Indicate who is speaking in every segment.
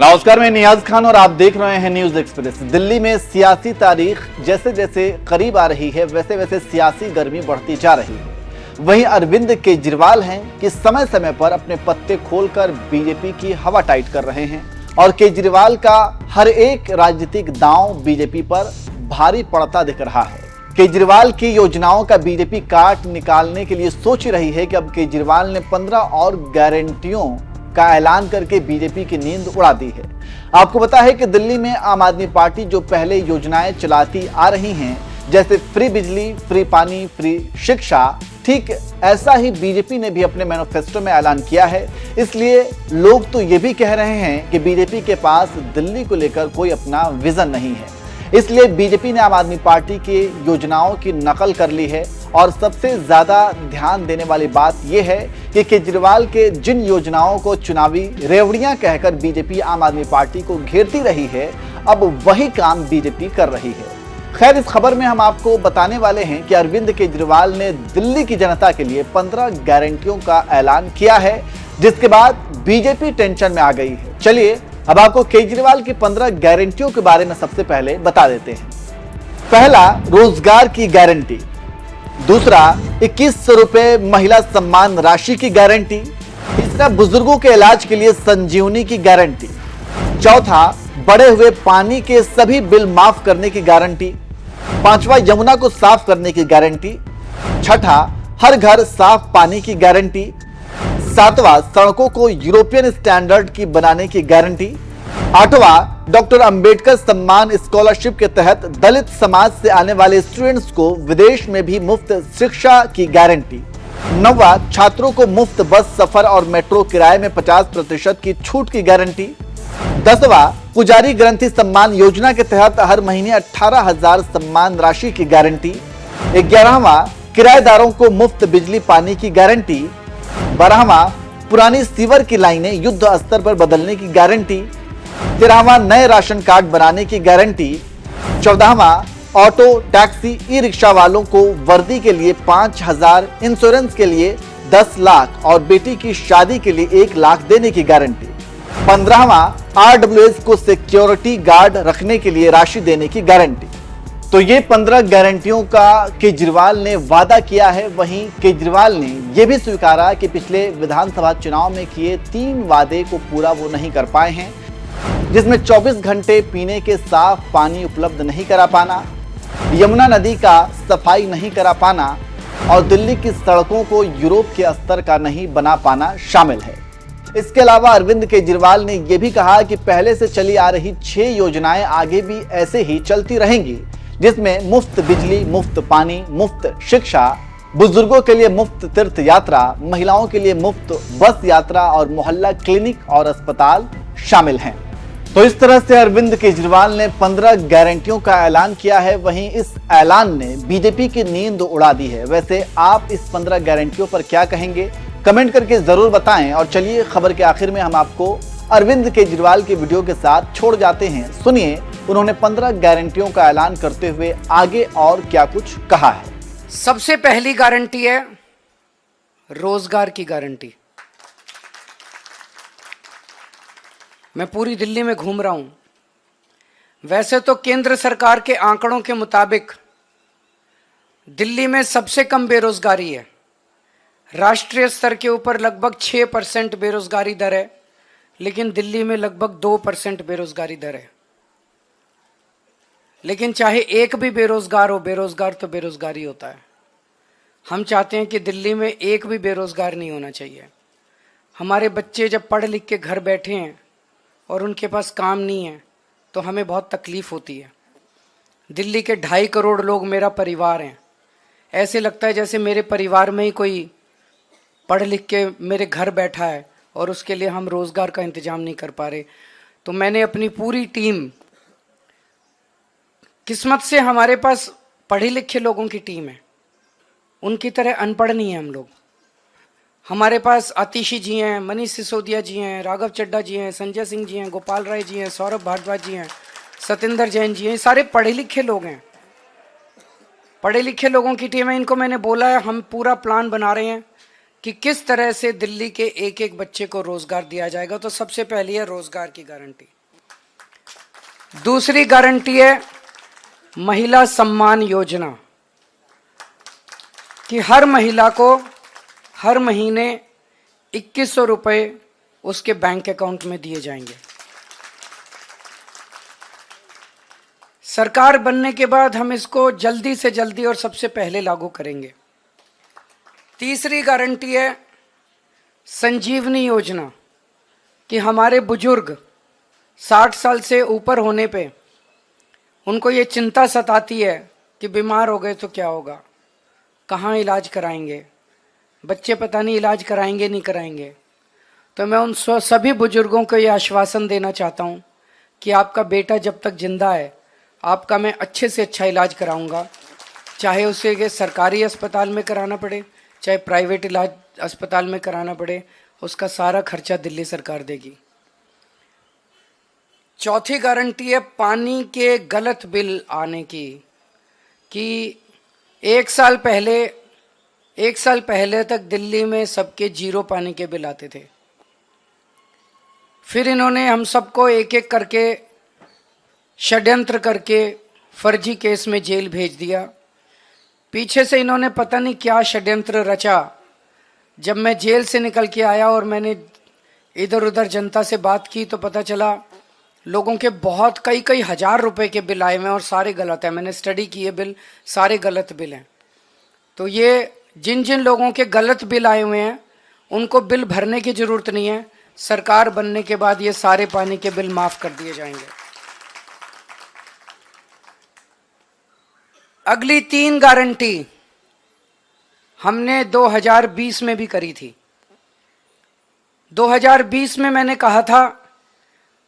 Speaker 1: नमस्कार, मैं नियाज खान और आप देख रहे हैं न्यूज एक्सप्रेस। दिल्ली में सियासी तारीख जैसे जैसे करीब आ रही है वैसे वैसे सियासी गर्मी बढ़ती जा रही है। वहीं अरविंद केजरीवाल हैं कि समय समय पर अपने पत्ते खोलकर बीजेपी की हवा टाइट कर रहे हैं और केजरीवाल का हर एक राजनीतिक दांव बीजेपी पर भारी पड़ता दिख रहा है। केजरीवाल की योजनाओं का बीजेपी काट निकालने के लिए सोच रही है कि अब केजरीवाल ने 15 और गारंटियों का ऐलान करके बीजेपी की नींद उड़ा दी है। आपको पता है कि दिल्ली में आम आदमी पार्टी जो पहले योजनाएं चलाती आ रही हैं, जैसे फ्री बिजली, फ्री पानी, फ्री शिक्षा, ठीक ऐसा ही बीजेपी ने भी अपने मैनिफेस्टो में ऐलान किया है। इसलिए लोग तो ये भी कह रहे हैं कि बीजेपी के पास दिल्ली को लेकर कोई अपना विजन नहीं है। इसलिए बीजेपी ने आम आदमी पार्टी की योजनाओं की नकल कर ली है और सबसे ज्यादा ध्यान देने वाली बात यह है कि केजरीवाल के जिन योजनाओं को चुनावी रेवड़ियां कहकर बीजेपी आम आदमी पार्टी को घेरती रही है, अब वही काम बीजेपी कर रही है। खैर, इस खबर में हम आपको बताने वाले हैं कि अरविंद केजरीवाल ने दिल्ली की जनता के लिए 15 गारंटियों का ऐलान किया है, जिसके बाद बीजेपी टेंशन में आ गई है। चलिए अब आपको केजरीवाल की 15 गारंटियों के बारे में सबसे पहले बता देते हैं। पहला, रोजगार की गारंटी। दूसरा, 2100 रुपए महिला सम्मान राशि की गारंटी। तीसरा, बुजुर्गों के इलाज के लिए संजीवनी की गारंटी। चौथा, बढ़े हुए पानी के सभी बिल माफ करने की गारंटी। पांचवा, यमुना को साफ करने की गारंटी। छठा, हर घर साफ पानी की गारंटी। सातवां, सड़कों को यूरोपियन स्टैंडर्ड की बनाने की गारंटी। आठवां, डॉक्टर अंबेडकर सम्मान स्कॉलरशिप के तहत दलित समाज से आने वाले स्टूडेंट्स को विदेश में भी मुफ्त शिक्षा की गारंटी। नौवां, छात्रों को मुफ्त बस सफर और मेट्रो किराए में 50% की छूट की गारंटी। 10वां, पुजारी ग्रंथी सम्मान योजना के तहत हर महीने 18,000 सम्मान राशि की गारंटी। 11वां, किराएदारों को मुफ्त बिजली पानी की गारंटी। 12वां, पुरानी सीवर की लाइनें युद्ध स्तर पर बदलने की गारंटी। 13वां, नए राशन कार्ड बनाने की गारंटी। 14वां, ऑटो, टैक्सी, ई रिक्शा वालों को वर्दी के लिए 5,000, इंश्योरेंस के लिए 10 लाख और बेटी की शादी के लिए 1 लाख देने की गारंटी। 15वां, RWS को सिक्योरिटी गार्ड रखने के लिए राशि देने की गारंटी। तो ये 15 गारंटियों का केजरीवाल ने वादा किया है। वहीं केजरीवाल ने यह भी स्वीकारा कि पिछले विधानसभा चुनाव में किए 3 वादे को पूरा वो नहीं कर पाए हैं, जिसमें 24 घंटे पीने के साफ पानी उपलब्ध नहीं करा पाना, यमुना नदी का सफाई नहीं करा पाना और दिल्ली की सड़कों को यूरोप के स्तर का नहीं बना पाना शामिल है। इसके अलावा अरविंद केजरीवाल ने यह भी कहा कि पहले से चली आ रही 6 योजनाएं आगे भी ऐसे ही चलती रहेंगी, जिसमें मुफ्त बिजली, मुफ्त पानी, मुफ्त शिक्षा, बुजुर्गों के लिए मुफ्त तीर्थ यात्रा, महिलाओं के लिए मुफ्त बस यात्रा और मोहल्ला क्लिनिक और अस्पताल शामिल हैं। तो इस तरह से अरविंद केजरीवाल ने 15 गारंटियों का ऐलान किया है। वहीं इस ऐलान ने बीजेपी की नींद उड़ा दी है। वैसे आप इस 15 गारंटियों पर क्या कहेंगे, कमेंट करके जरूर बताएं। और चलिए खबर के आखिर में हम आपको अरविंद केजरीवाल के वीडियो के साथ छोड़ जाते हैं। सुनिए उन्होंने 15 गारंटियों का ऐलान करते हुए आगे और क्या कुछ कहा है।
Speaker 2: सबसे पहली गारंटी है रोजगार की गारंटी। मैं पूरी दिल्ली में घूम रहा हूं। वैसे तो केंद्र सरकार के आंकड़ों के मुताबिक दिल्ली में सबसे कम बेरोजगारी है। राष्ट्रीय स्तर के ऊपर लगभग 6% बेरोजगारी दर है, लेकिन दिल्ली में लगभग 2% बेरोजगारी दर है। लेकिन चाहे एक भी बेरोजगार हो, बेरोजगार तो बेरोजगारी होता है। हम चाहते हैं कि दिल्ली में एक भी बेरोजगार नहीं होना चाहिए। हमारे बच्चे जब पढ़ लिख के घर बैठे हैं और उनके पास काम नहीं है तो हमें बहुत तकलीफ होती है। दिल्ली के 2.5 करोड़ लोग मेरा परिवार हैं। ऐसे लगता है जैसे मेरे परिवार में ही कोई पढ़ लिख के मेरे घर बैठा है और उसके लिए हम रोजगार का इंतजाम नहीं कर पा रहे। तो मैंने अपनी पूरी टीम, किस्मत से हमारे पास पढ़े लिखे लोगों की टीम है, उनकी तरह अनपढ़ नहीं है हम लोग। हमारे पास आतिशी जी हैं, मनीष सिसोदिया जी हैं, राघव चड्ढा जी हैं, संजय सिंह जी हैं, गोपाल राय जी हैं, सौरभ भारद्वाज जी हैं, सतेंद्र जैन जी हैं। सारे पढ़े लिखे लोग हैं, पढ़े लिखे लोगों की टीम है। इनको मैंने बोला है हम पूरा प्लान बना रहे हैं कि किस तरह से दिल्ली के एक एक बच्चे को रोजगार दिया जाएगा। तो सबसे पहली है रोजगार की गारंटी। दूसरी गारंटी है महिला सम्मान योजना, कि हर महिला को हर महीने 2100 रुपए उसके बैंक अकाउंट में दिए जाएंगे। सरकार बनने के बाद हम इसको जल्दी से जल्दी और सबसे पहले लागू करेंगे। तीसरी गारंटी है संजीवनी योजना, कि हमारे बुजुर्ग 60 साल से ऊपर होने पे उनको ये चिंता सताती है कि बीमार हो गए तो क्या होगा, कहाँ इलाज कराएंगे, बच्चे पता नहीं इलाज कराएंगे नहीं कराएंगे। तो मैं उन सभी बुजुर्गों को ये आश्वासन देना चाहता हूँ कि आपका बेटा जब तक जिंदा है आपका मैं अच्छे से अच्छा इलाज कराऊंगा, चाहे उसे सरकारी अस्पताल में कराना पड़े चाहे प्राइवेट इलाज अस्पताल में कराना पड़े, उसका सारा खर्चा दिल्ली सरकार देगी। चौथी गारंटी है पानी के गलत बिल आने की, कि एक साल पहले तक दिल्ली में सबके 0 पानी के बिल आते थे। फिर इन्होंने हम सबको एक एक करके षड्यंत्र करके फर्जी केस में जेल भेज दिया। पीछे से इन्होंने पता नहीं क्या षड्यंत्र रचा। जब मैं जेल से निकल के आया और मैंने इधर उधर जनता से बात की तो पता चला लोगों के बहुत कई हजार रुपए के बिल आए हुए हैं और सारे गलत हैं। मैंने स्टडी किए बिल, सारे गलत बिल हैं। तो ये जिन जिन लोगों के गलत बिल आए हुए हैं उनको बिल भरने की जरूरत नहीं है। सरकार बनने के बाद ये सारे पानी के बिल माफ कर दिए जाएंगे। अगली 3 गारंटी हमने 2020 में भी करी थी। 2020 में मैंने कहा था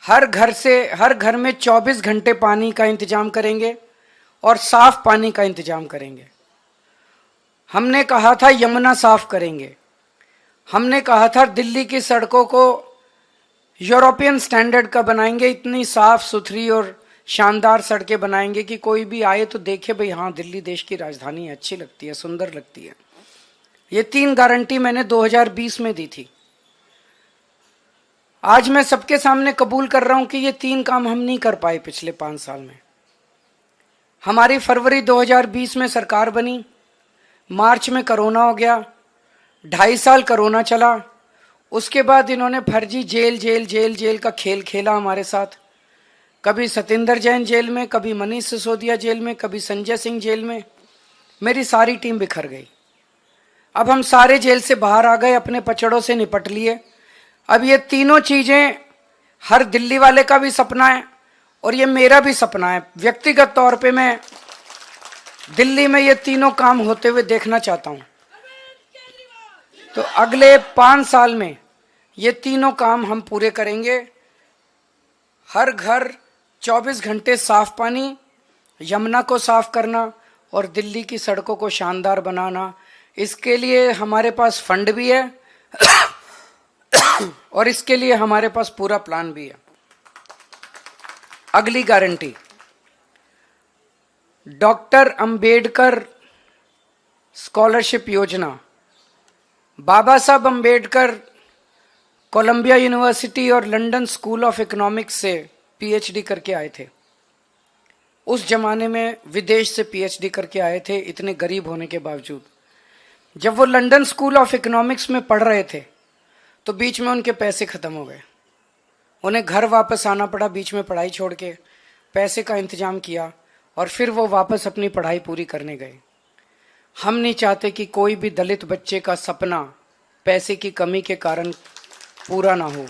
Speaker 2: हर घर में 24 घंटे पानी का इंतजाम करेंगे और साफ पानी का इंतजाम करेंगे। हमने कहा था यमुना साफ करेंगे। हमने कहा था दिल्ली की सड़कों को यूरोपियन स्टैंडर्ड का बनाएंगे, इतनी साफ सुथरी और शानदार सड़कें बनाएंगे कि कोई भी आए तो देखे भाई हाँ दिल्ली देश की राजधानी है, अच्छी लगती है, सुंदर लगती है। ये 3 गारंटी मैंने 2020 में दी थी। आज मैं सबके सामने कबूल कर रहा हूं कि ये 3 काम हम नहीं कर पाए पिछले 5 साल में। हमारी फरवरी 2020 में सरकार बनी, मार्च में कोरोना हो गया, 2.5 साल कोरोना चला। उसके बाद इन्होंने फर्जी जेल का खेल खेला हमारे साथ। कभी सतेंद्र जैन जेल में, कभी मनीष सिसोदिया जेल में, कभी संजय सिंह जेल में। मेरी सारी टीम बिखर गई। अब हम सारे जेल से बाहर आ गए, अपने पचड़ों से निपट लिए। अब ये तीनों चीजें हर दिल्ली वाले का भी सपना है और ये मेरा भी सपना है। व्यक्तिगत तौर पे मैं दिल्ली में ये तीनों काम होते हुए देखना चाहता हूं। तो अगले 5 साल में ये तीनों काम हम पूरे करेंगे। हर घर 24 घंटे साफ पानी, यमुना को साफ करना और दिल्ली की सड़कों को शानदार बनाना। इसके लिए हमारे पास फंड भी है और इसके लिए हमारे पास पूरा प्लान भी है। अगली गारंटी, डॉक्टर अंबेडकर स्कॉलरशिप योजना। बाबा साहब अंबेडकर कोलंबिया यूनिवर्सिटी और लंदन स्कूल ऑफ इकोनॉमिक्स से पीएचडी करके आए थे। उस जमाने में विदेश से पीएचडी करके आए थे, इतने गरीब होने के बावजूद। जब वो लंदन स्कूल ऑफ इकोनॉमिक्स में पढ़ रहे थे तो बीच में उनके पैसे खत्म हो गए। उन्हें घर वापस आना पड़ा, बीच में पढ़ाई छोड़ के। पैसे का इंतजाम किया और फिर वो वापस अपनी पढ़ाई पूरी करने गए। हम नहीं चाहते कि कोई भी दलित बच्चे का सपना पैसे की कमी के कारण पूरा ना हो।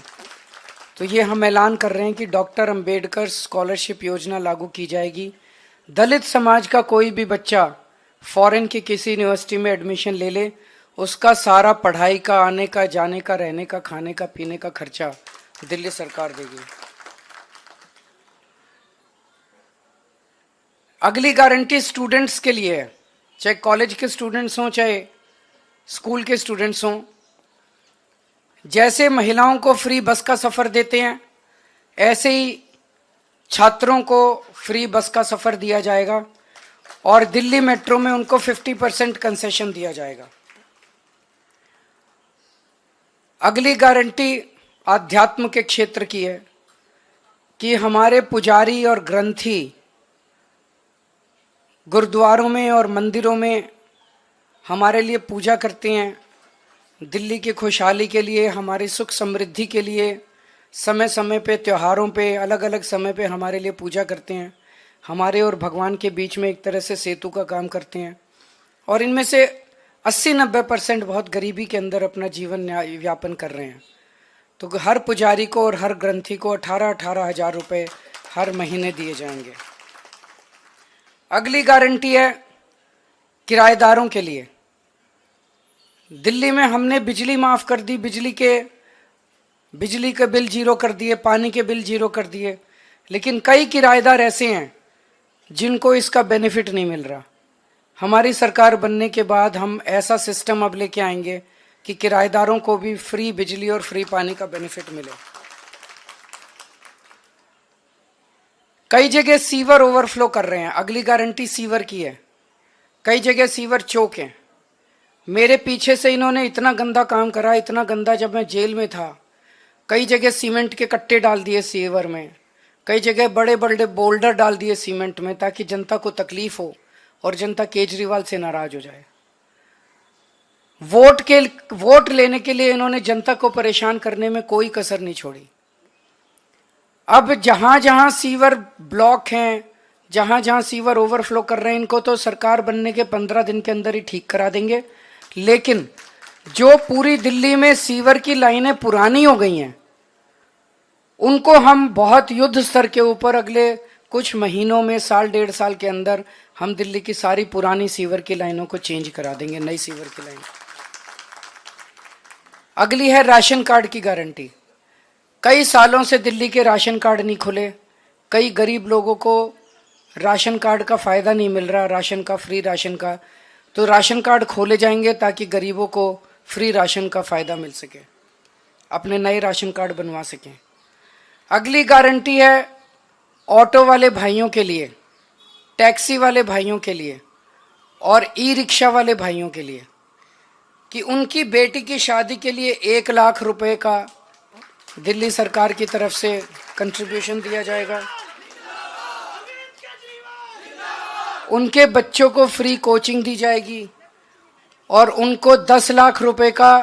Speaker 2: तो ये हम ऐलान कर रहे हैं कि डॉक्टर अंबेडकर स्कॉलरशिप योजना लागू की जाएगी। दलित समाज का कोई भी बच्चा फॉरेन की किसी यूनिवर्सिटी में एडमिशन ले ले, उसका सारा पढ़ाई का, आने का, जाने का, रहने का, खाने का, पीने का खर्चा दिल्ली सरकार देगी। अगली गारंटी स्टूडेंट्स के लिए है, चाहे कॉलेज के स्टूडेंट्स हों चाहे स्कूल के स्टूडेंट्स हों। जैसे महिलाओं को फ्री बस का सफर देते हैं ऐसे ही छात्रों को फ्री बस का सफर दिया जाएगा और दिल्ली मेट्रो में उनको 50% कंसेशन दिया जाएगा। अगली गारंटी आध्यात्म के क्षेत्र की है कि हमारे पुजारी और ग्रंथी गुरुद्वारों में और मंदिरों में हमारे लिए पूजा करते हैं, दिल्ली की खुशहाली के लिए, हमारी सुख समृद्धि के लिए, समय समय पे त्योहारों पे, अलग अलग समय पे हमारे लिए पूजा करते हैं, हमारे और भगवान के बीच में एक तरह से सेतु का काम करते हैं। और इनमें से 80-90% बहुत गरीबी के अंदर अपना जीवन यापन कर रहे हैं। तो हर पुजारी को और हर ग्रंथी को 18-18 हज़ार रुपये हर महीने दिए जाएंगे। अगली गारंटी है किराएदारों के लिए। दिल्ली में हमने बिजली माफ़ कर दी, बिजली के बिल जीरो कर दिए, पानी के बिल जीरो कर दिए, लेकिन कई किराएदार ऐसे हैं जिनको इसका बेनिफिट नहीं मिल रहा। हमारी सरकार बनने के बाद हम ऐसा सिस्टम अब लेके आएंगे कि किराएदारों को भी फ्री बिजली और फ्री पानी का बेनिफिट मिले। कई जगह सीवर ओवरफ्लो कर रहे हैं, अगली गारंटी सीवर की है। कई जगह सीवर चौक हैं। मेरे पीछे से इन्होंने इतना गंदा काम करा, इतना गंदा, जब मैं जेल में था कई जगह सीमेंट के कट्टे डाल दिए सीवर में, कई जगह बड़े बड़े बोल्डर डाल दिए सीमेंट में ताकि जनता को तकलीफ हो और जनता केजरीवाल से नाराज हो जाए। वोट लेने के लिए इन्होंने जनता को परेशान करने में कोई कसर नहीं छोड़ी। अब जहां जहां सीवर ब्लॉक हैं, जहां जहां सीवर ओवरफ्लो कर रहे हैं, इनको तो सरकार बनने के 15 दिन के अंदर ही ठीक करा देंगे। लेकिन जो पूरी दिल्ली में सीवर की लाइनें पुरानी हो गई हैं, उनको हम बहुत युद्ध स्तर के ऊपर अगले कुछ महीनों में, साल 1.5 साल के अंदर हम दिल्ली की सारी पुरानी सीवर की लाइनों को चेंज करा देंगे, नई सीवर की लाइन। अगली है राशन कार्ड की गारंटी। कई सालों से दिल्ली के राशन कार्ड नहीं खुले, कई गरीब लोगों को राशन कार्ड का फायदा नहीं मिल रहा, राशन का, फ्री राशन का। तो राशन कार्ड खोले जाएंगे ताकि गरीबों को फ्री राशन का फायदा मिल सके, अपने नए राशन कार्ड बनवा सकें। अगली गारंटी है ऑटो वाले भाइयों के लिए, टैक्सी वाले भाइयों के लिए और ई रिक्शा वाले भाइयों के लिए कि उनकी बेटी की शादी के लिए 1 लाख रुपए का दिल्ली सरकार की तरफ से कंट्रीब्यूशन दिया जाएगा। उनके बच्चों को फ्री कोचिंग दी जाएगी और उनको 10 लाख रुपए का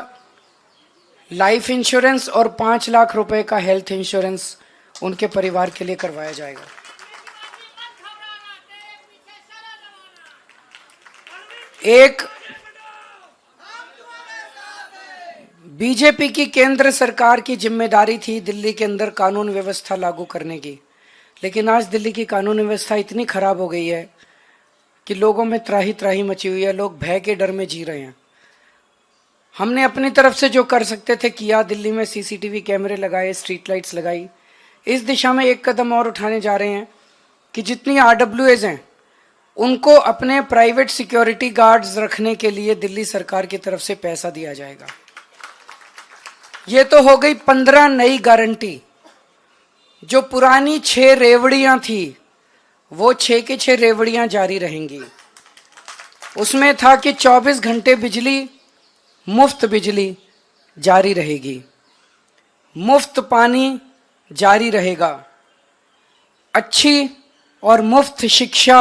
Speaker 2: लाइफ इंश्योरेंस और 5 लाख रुपए का हेल्थ इंश्योरेंस उनके परिवार के लिए करवाया जाएगा। एक बीजेपी की केंद्र सरकार की जिम्मेदारी थी दिल्ली के अंदर कानून व्यवस्था लागू करने की, लेकिन आज दिल्ली की कानून व्यवस्था इतनी खराब हो गई है कि लोगों में त्राही त्राही मची हुई है, लोग भय के डर में जी रहे हैं। हमने अपनी तरफ से जो कर सकते थे किया, दिल्ली में सीसीटीवी कैमरे लगाए, स्ट्रीट लाइट्स लगाई। इस दिशा में एक कदम और उठाने जा रहे हैं कि जितनी RWAs हैं उनको अपने प्राइवेट सिक्योरिटी गार्ड्स रखने के लिए दिल्ली सरकार की तरफ से पैसा दिया जाएगा। ये तो हो गई 15 नई गारंटी। जो पुरानी 6 रेवड़ियां थी वो 6 की 6 रेवड़ियां जारी रहेंगी। उसमें था कि 24 घंटे बिजली, मुफ्त बिजली जारी रहेगी, मुफ्त पानी जारी रहेगा, अच्छी और मुफ्त शिक्षा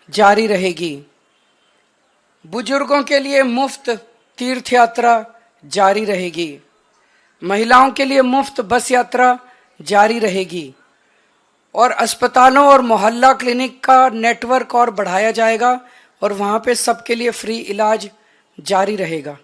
Speaker 2: जारी रहेगी, बुजुर्गों के लिए मुफ्त तीर्थ यात्रा जारी रहेगी, महिलाओं के लिए मुफ्त बस यात्रा जारी रहेगी और अस्पतालों और मोहल्ला क्लिनिक का नेटवर्क और बढ़ाया जाएगा और वहां पे सबके लिए फ्री इलाज जारी रहेगा।